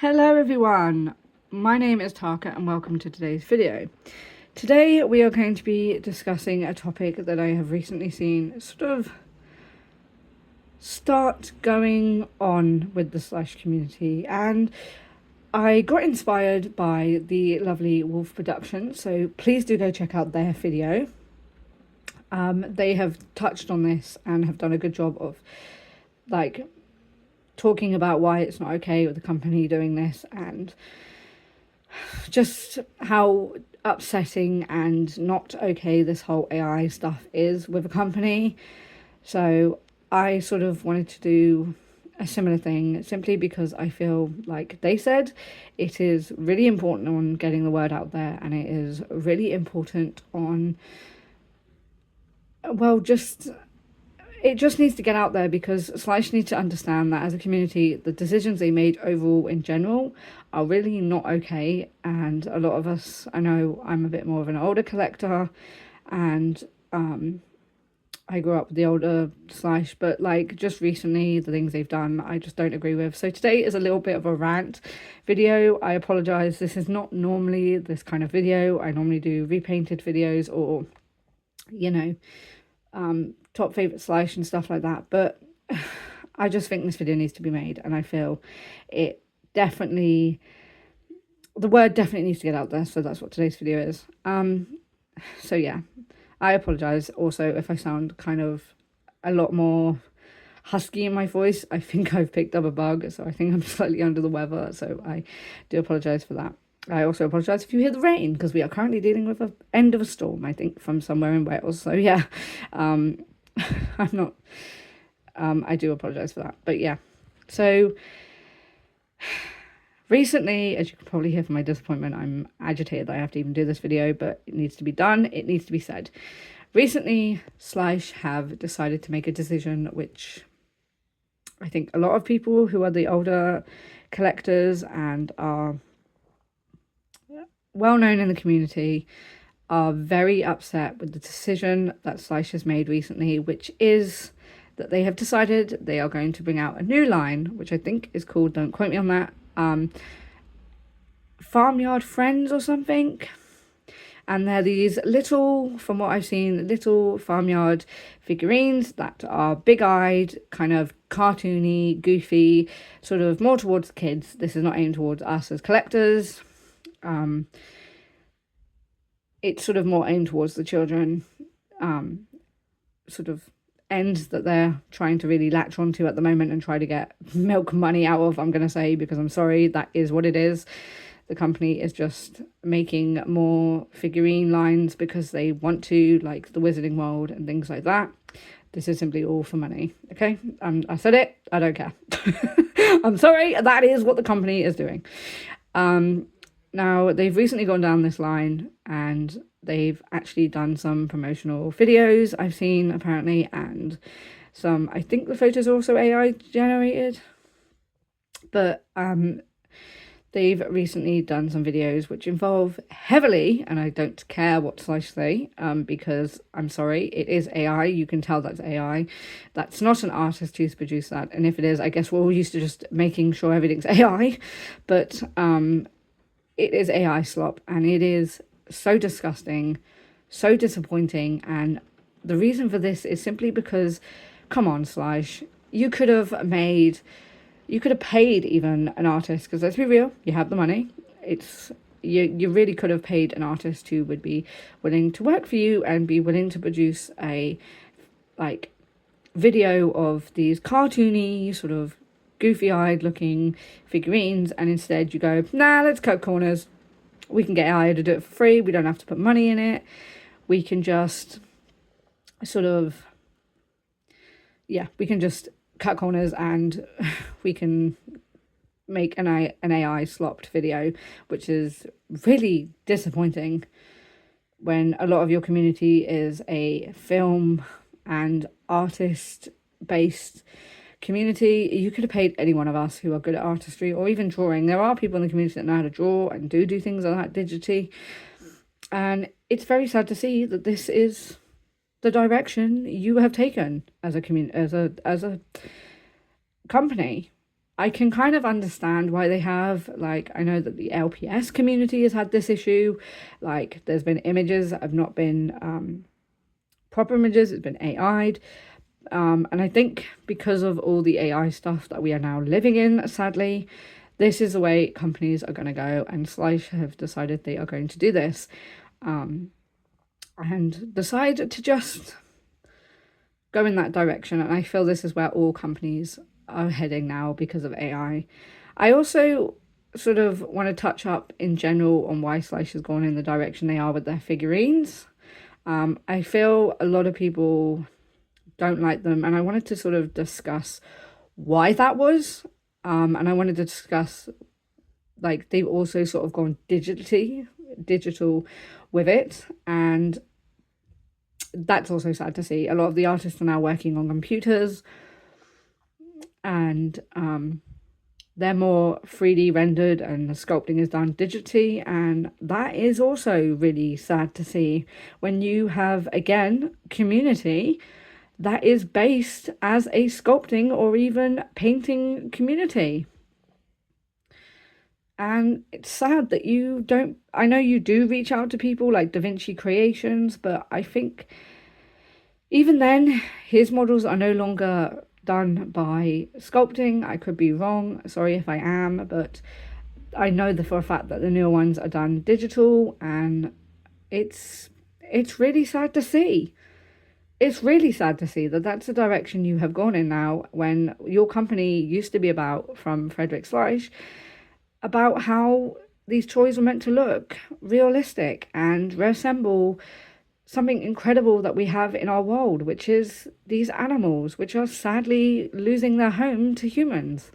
Hello everyone, my name is Taka and welcome to today's video. Today we are going to be discussing a topic that I have recently seen sort of start going on with the Schleich community, and I got inspired by the lovely Wolf production, so please do go check out their video. They have touched on this and have done a good job of talking about why it's not okay with the company doing this and just how upsetting and not okay this whole AI stuff is with a company. So I sort of wanted to do a similar thing simply because I feel like they said it is really important on getting the word out there, and it is really important on, well, it just needs to get out there because Schleich needs to understand that as a community, the decisions they made overall in general are really not okay. And a lot of us, I know I'm a bit more of an older collector, and I grew up with the older Schleich, but just recently, the things they've done, I just don't agree with. So today is a little bit of a rant video. I apologize. This is not normally this kind of video. I normally do repainted videos or, top favorite Schleich and stuff like that, but I just think this video needs to be made, and I feel it definitely, the word definitely needs to get out there, so that's what today's video is. So yeah, I apologize also if I sound kind of a lot more husky in my voice. I think I've picked up a bug, so I think I'm slightly under the weather, so I do apologize for that. I also apologise if you hear the rain, because we are currently dealing with the end of a storm, I think, from somewhere in Wales. So yeah, I'm not, I do apologise for that. But yeah, so recently, as you can probably hear from my disappointment, I'm agitated that I have to even do this video, but it needs to be done. It needs to be said. Recently, Schleich have decided to make a decision which I think a lot of people who are the older collectors and are well known in the community are very upset with the decision that Schleich has made recently, which is that they have decided they are going to bring out a new line, which I think is called, don't quote me on that, Farmyard Friends or something. And they're these little, from what I've seen, little farmyard figurines that are big-eyed, kind of cartoony, goofy, sort of more towards kids. This is not aimed towards us as collectors. It's sort of more aimed towards the children, sort of end that they're trying to really latch onto at the moment and try to get milk money out of, I'm going to say, because I'm sorry, that is what it is. The company is just making more figurine lines because they want to, like the Wizarding World and things like that. This is simply all for money, okay? I said it, I don't care. I'm sorry, that is what the company is doing. Now, they've recently gone down this line and they've actually done some promotional videos I've seen, apparently, and some, I think the photos are also AI generated, but they've recently done some videos which involve heavily, and I don't care what Schleich say, because I'm sorry, it is AI. You can tell that's AI. That's not an artist who's produced that, and if it is, I guess we're all used to just making sure everything's AI, but it is AI slop, and it is so disgusting, so disappointing. And the reason for this is simply because, come on, Schleich, you could have paid even an artist, because let's be real, you have the money. You really could have paid an artist who would be willing to work for you and be willing to produce a video of these cartoony sort of goofy-eyed looking figurines, and instead you go, nah, let's cut corners. We can get AI to do it for free. We don't have to put money in it. We can just sort of, yeah, we can just cut corners and we can make an AI slopped video, which is really disappointing when a lot of your community is a film and artist based community. You could have paid any one of us who are good at artistry or even drawing. There are people in the community that know how to draw and do things like that digitally, and it's very sad to see that this is the direction you have taken as a community, as a company. I can kind of understand why they have. Like, I know that the LPS community has had this issue. Like, there's been images that have not been proper images, it's been AI'd. And I think because of all the AI stuff that we are now living in, sadly, this is the way companies are going to go, and Schleich have decided they are going to do this, and decide to just go in that direction. And I feel this is where all companies are heading now because of AI. I also sort of want to touch up in general on why Schleich has gone in the direction they are with their figurines. I feel a lot of people don't like them, and I wanted to sort of discuss why that was. And I wanted to discuss, like, they've also sort of gone digital with it, and that's also sad to see. A lot of the artists are now working on computers, and they're more 3D rendered, and the sculpting is done digitally, and that is also really sad to see when you have, again, community that is based as a sculpting or even painting community. And it's sad that you don't, I know you do reach out to people like Da Vinci Creations, but I think even then, his models are no longer done by sculpting. I could be wrong, sorry if I am, but I know for a fact that the newer ones are done digital, and it's really sad to see. It's really sad to see that that's the direction you have gone in now, when your company used to be about, from Frederick Schleich, about how these toys were meant to look realistic and resemble something incredible that we have in our world, which is these animals, which are sadly losing their home to humans.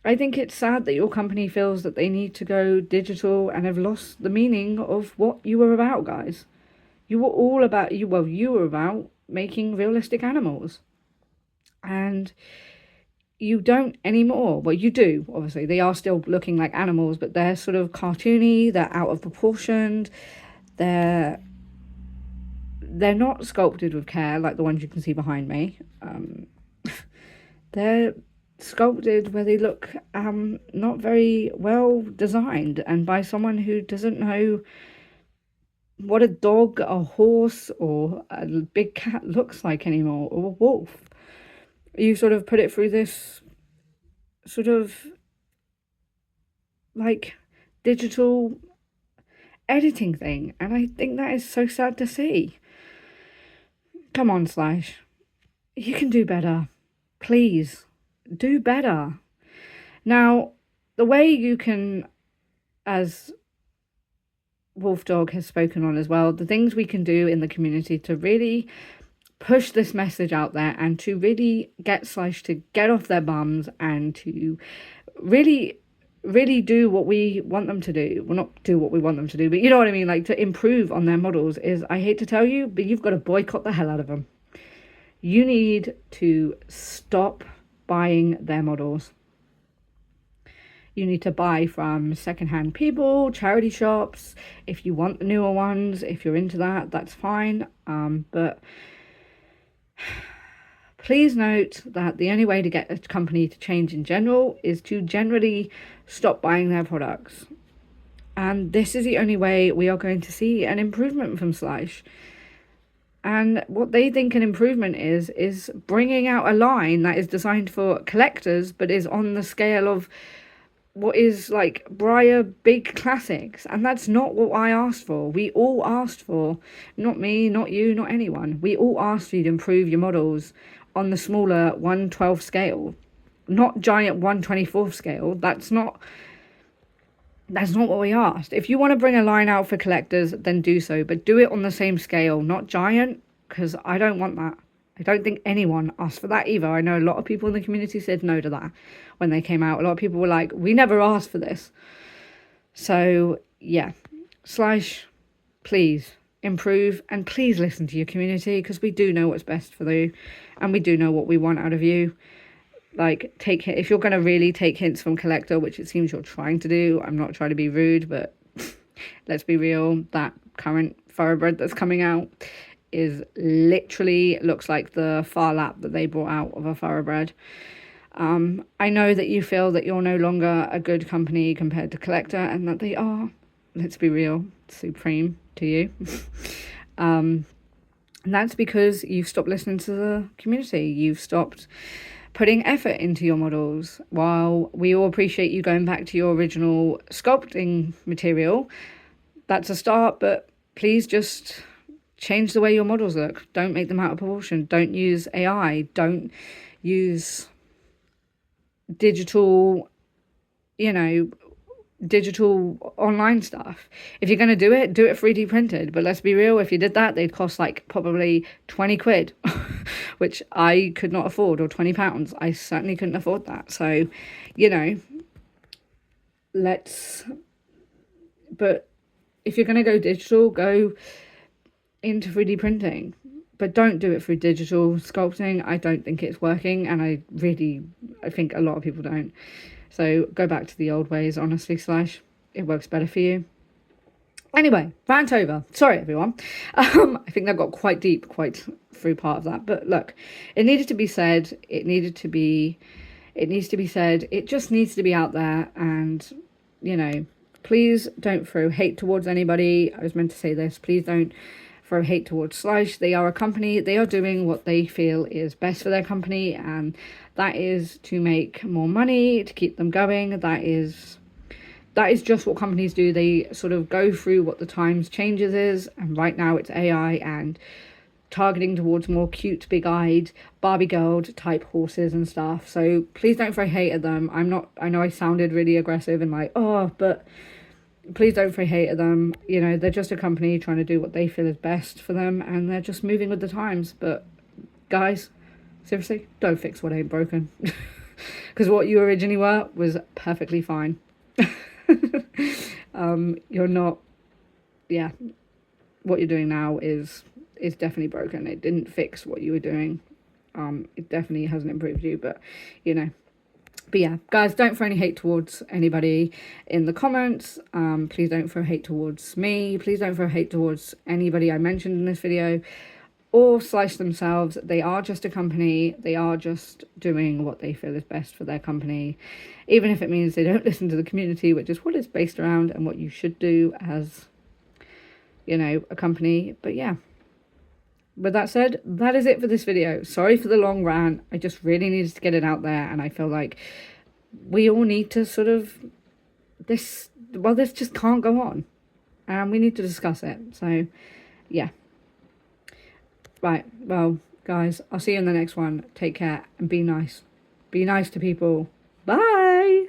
I think it's sad that your company feels that they need to go digital and have lost the meaning of what you were about, guys. You were all about, you were about making realistic animals. And you don't anymore. Well, you do, obviously. They are still looking like animals, but they're sort of cartoony, they're out of proportioned, they're not sculpted with care like the ones you can see behind me. They're sculpted where they look not very well designed, and by someone who doesn't know what a dog, a horse, or a big cat looks like anymore, or a wolf. You sort of put it through this sort of like digital editing thing, and I think that is so sad to see. Come on, Schleich, you can do better. Please do better. Now, the way you can, as Wolf Dog has spoken on as well, the things we can do in the community to really push this message out there, and to really get Schleich to get off their bums, and to really do what we want them to do. Well, not do what we want them to do, but you know what I mean, like to improve on their models, is, I hate to tell you, but you've got to boycott the hell out of them. You need to stop buying their models. You need to buy from secondhand people, charity shops. If you want the newer ones, if you're into that, that's fine. But please note that the only way to get a company to change in general is to generally stop buying their products. And this is the only way we are going to see an improvement from Schleich. And what they think an improvement is bringing out a line that is designed for collectors, but is on the scale of what is like Breyer big classics. And that's not what I asked for. We all asked for, not me, not you, not anyone. We all asked you to improve your models on the smaller 1/12 scale, not giant 1/24 scale. That's not what we asked. If you want to bring a line out for collectors, then do so, but do it on the same scale, not giant, because I don't want that. I don't think anyone asked for that either. I know a lot of people in the community said no to that when they came out. A lot of people were like, we never asked for this. So yeah, Schleich, please improve, and please listen to your community, because we do know what's best for you, and we do know what we want out of you. Like, if you're going to really take hints from collector, which it seems you're trying to do, I'm not trying to be rude, but let's be real, that current thoroughbred that's coming out is literally looks like the far lap that they brought out of a thoroughbred. I know that you feel that you're no longer a good company compared to Collector, and that they are, let's be real, supreme to you. And that's because you've stopped listening to the community. You've stopped putting effort into your models. While we all appreciate you going back to your original sculpting material, that's a start, but please just change the way your models look. Don't make them out of proportion. Don't use AI. Don't use digital, digital online stuff. If you're going to do it 3D printed. But let's be real, if you did that, they'd cost like probably 20 quid, which I could not afford, or 20 pounds. I certainly couldn't afford that. So, but if you're going to go digital, go into 3D printing. But don't do it through digital sculpting. I don't think it's working, and I think a lot of people don't. So go back to the old ways, honestly, Schleich. It works better for you. Anyway, rant over. Sorry, everyone. I think that got quite deep, quite through part of that. But look, it needed to be said. It needs to be said. It just needs to be out there. And, please don't throw hate towards anybody. I was meant to say this. Please don't throw hate towards Schleich. They are a company. They are doing what they feel is best for their company, and that is to make more money, to keep them going. That is just what companies do. They sort of go through what the times changes is, and right now it's AI and targeting towards more cute, big-eyed, Barbie girl type horses and stuff. So please don't throw hate at them. I know I sounded really aggressive and like, but please don't throw hate at them. They're just a company trying to do what they feel is best for them, and they're just moving with the times. But guys, seriously, don't fix what ain't broken. Because what you originally were was perfectly fine. You're not, what you're doing now is definitely broken. It didn't fix what you were doing. It definitely hasn't improved you, but yeah, guys, don't throw any hate towards anybody in the comments. Please don't throw hate towards me. Please don't throw hate towards anybody I mentioned in this video, or Schleich themselves. They are just a company. They are just doing what they feel is best for their company, even if it means they don't listen to the community, which is what it's based around and what you should do as, a company. But yeah, with that said, that is it for this video. Sorry for the long rant. I just really needed to get it out there, and I feel like we all need to sort of, this just can't go on, and we need to discuss it. So yeah. Right, well, guys, I'll see you in the next one. Take care and be nice. Be nice to people. Bye!